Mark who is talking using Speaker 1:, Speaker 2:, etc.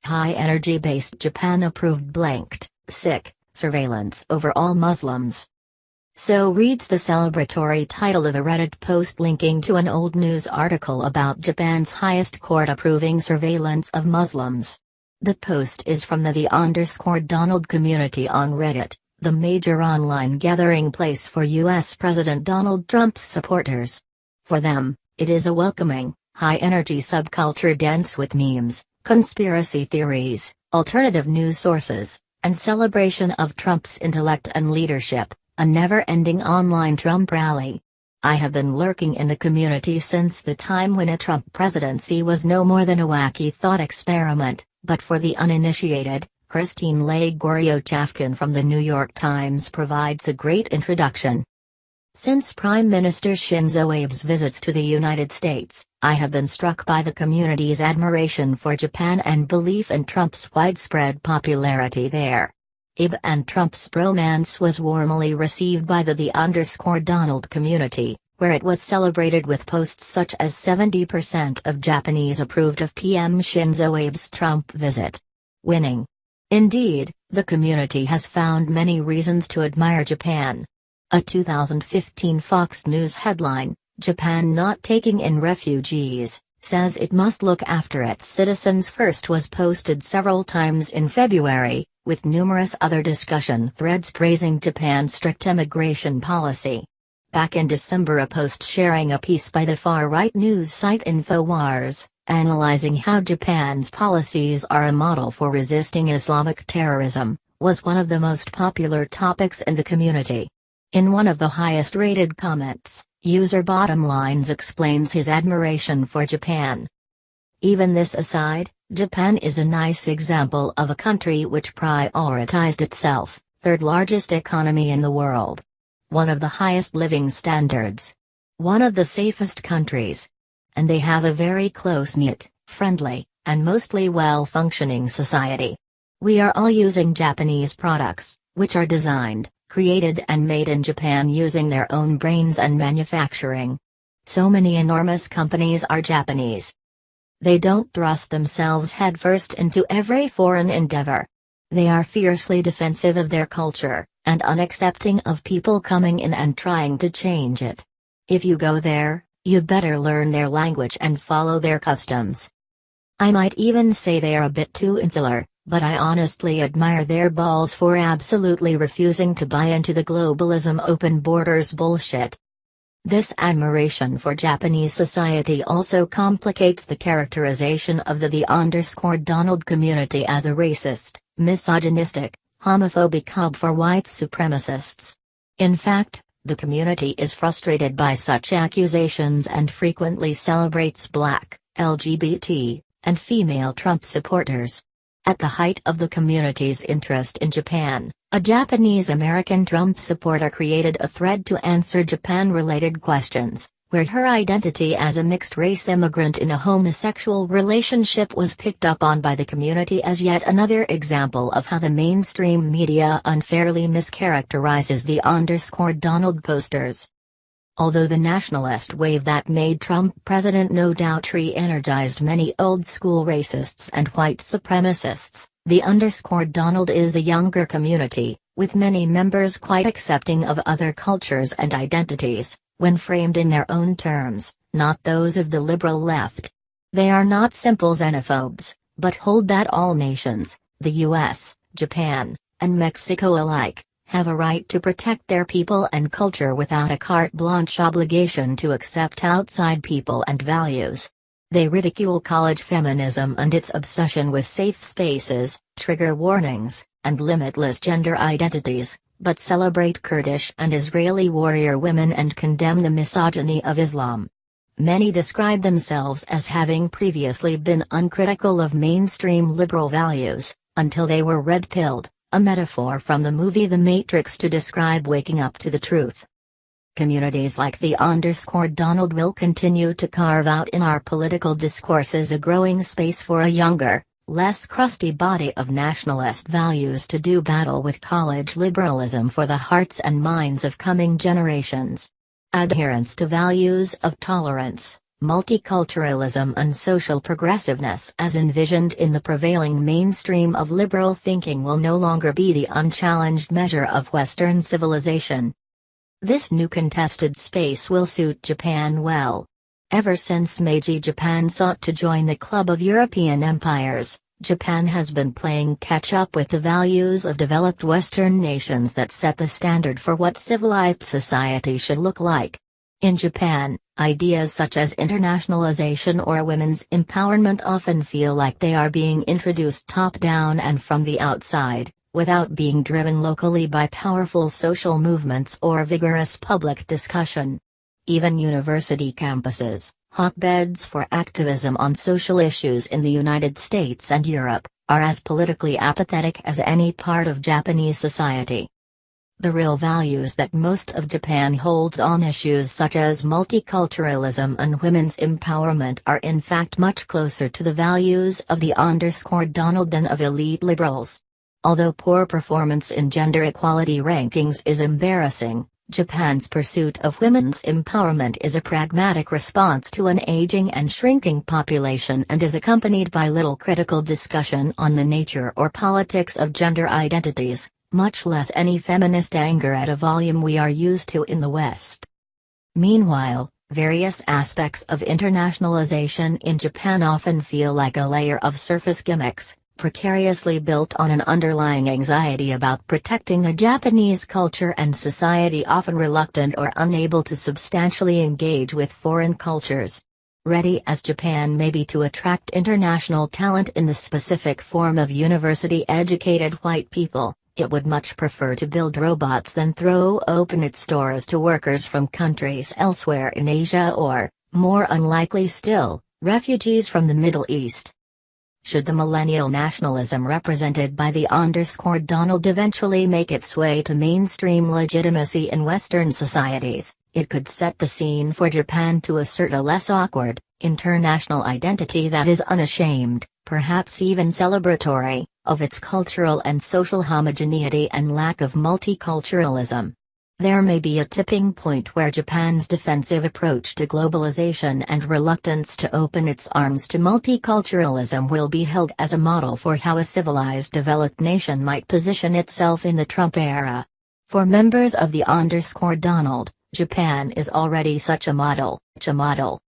Speaker 1: High-energy-based Japan approved blanked, sick, surveillance over all Muslims. So reads the celebratory title of a Reddit post linking to an old news article about Japan's highest court approving surveillance of Muslims. The post is from the Donald community on Reddit, the major online gathering place for U.S. President Donald Trump's supporters. For them, it is a welcoming, high-energy subculture dense with memes, conspiracy theories, alternative news sources, and celebration of Trump's intellect and leadership, a never-ending online Trump rally. I have been lurking in the community since the time when a Trump presidency was no more than a wacky thought experiment, but for the uninitiated, Christine Lagorio-Chafkin from the New York Times provides a great introduction. Since Prime Minister Shinzo Abe's visits to the United States, I have been struck by the community's admiration for Japan and belief in Trump's widespread popularity there. Abe and Trump's bromance was warmly received by the Donald community, where it was celebrated with posts such as 70% of Japanese approved of PM Shinzo Abe's Trump visit. Winning. Indeed, the community has found many reasons to admire Japan. A 2015 Fox News headline, "Japan Not Taking in Refugees, Says It Must Look After Its Citizens First" was posted several times in February, with numerous other discussion threads praising Japan's strict immigration policy. Back in December, a post sharing a piece by the far-right news site Infowars, analyzing how Japan's policies are a model for resisting Islamic terrorism, was one of the most popular topics in the community. In one of the highest-rated comments, user Bottomlines explains his admiration for Japan. Even this aside, Japan is a nice example of a country which prioritized itself, third largest economy in the world. One of the highest living standards. One of the safest countries. And they have a very close-knit, friendly, and mostly well-functioning society. We are all using Japanese products, which are designed, created and made in Japan using their own brains and manufacturing. So many enormous companies are Japanese. They don't thrust themselves headfirst into every foreign endeavor. They are fiercely defensive of their culture, and unaccepting of people coming in and trying to change it. If you go there, you'd better learn their language and follow their customs. I might even say they are a bit too insular, but I honestly admire their balls for absolutely refusing to buy into the globalism open borders bullshit. This admiration for Japanese society also complicates the characterization of the Donald community as a racist, misogynistic, homophobic hub for white supremacists. In fact, the community is frustrated by such accusations and frequently celebrates black, LGBT, and female Trump supporters. At the height of the community's interest in Japan, a Japanese-American Trump supporter created a thread to answer Japan-related questions, where her identity as a mixed-race immigrant in a homosexual relationship was picked up on by the community as yet another example of how the mainstream media unfairly mischaracterizes the Donald posters. Although the nationalist wave that made Trump president no doubt re-energized many old-school racists and white supremacists, the Donald is a younger community, with many members quite accepting of other cultures and identities, when framed in their own terms, not those of the liberal left. They are not simple xenophobes, but hold that all nations, the US, Japan, and Mexico alike, have a right to protect their people and culture without a carte blanche obligation to accept outside people and values. They ridicule college feminism and its obsession with safe spaces, trigger warnings, and limitless gender identities, but celebrate Kurdish and Israeli warrior women and condemn the misogyny of Islam. Many describe themselves as having previously been uncritical of mainstream liberal values, until they were red-pilled, a metaphor from the movie The Matrix to describe waking up to the truth. Communities like the Donald will continue to carve out in our political discourses a growing space for a younger, less crusty body of nationalist values to do battle with college liberalism for the hearts and minds of coming generations. Adherence to values of tolerance, Multiculturalism and social progressiveness as envisioned in the prevailing mainstream of liberal thinking will no longer be the unchallenged measure of Western civilization. This new contested space will suit Japan well. Ever since Meiji Japan sought to join the club of European empires, Japan has been playing catch-up with the values of developed Western nations that set the standard for what civilized society should look like. In Japan, ideas such as internationalization or women's empowerment often feel like they are being introduced top-down and from the outside, without being driven locally by powerful social movements or vigorous public discussion. Even university campuses, hotbeds for activism on social issues in the United States and Europe, are as politically apathetic as any part of Japanese society. The real values that most of Japan holds on issues such as multiculturalism and women's empowerment are in fact much closer to the values of the _Donald than of elite liberals. Although poor performance in gender equality rankings is embarrassing, Japan's pursuit of women's empowerment is a pragmatic response to an aging and shrinking population and is accompanied by little critical discussion on the nature or politics of gender identities, much less any feminist anger at a volume we are used to in the West. Meanwhile, various aspects of internationalization in Japan often feel like a layer of surface gimmicks, precariously built on an underlying anxiety about protecting a Japanese culture and society often reluctant or unable to substantially engage with foreign cultures. Ready as Japan may be to attract international talent in the specific form of university-educated white people, it would much prefer to build robots than throw open its doors to workers from countries elsewhere in Asia or, more unlikely still, refugees from the Middle East. Should the millennial nationalism represented by the _Donald eventually make its way to mainstream legitimacy in Western societies, it could set the scene for Japan to assert a less awkward, international identity that is unashamed, perhaps even celebratory, of its cultural and social homogeneity and lack of multiculturalism. There may be a tipping point where Japan's defensive approach to globalization and reluctance to open its arms to multiculturalism will be held as a model for how a civilized developed nation might position itself in the Trump era. For members of the _Donald, Japan is already such a model.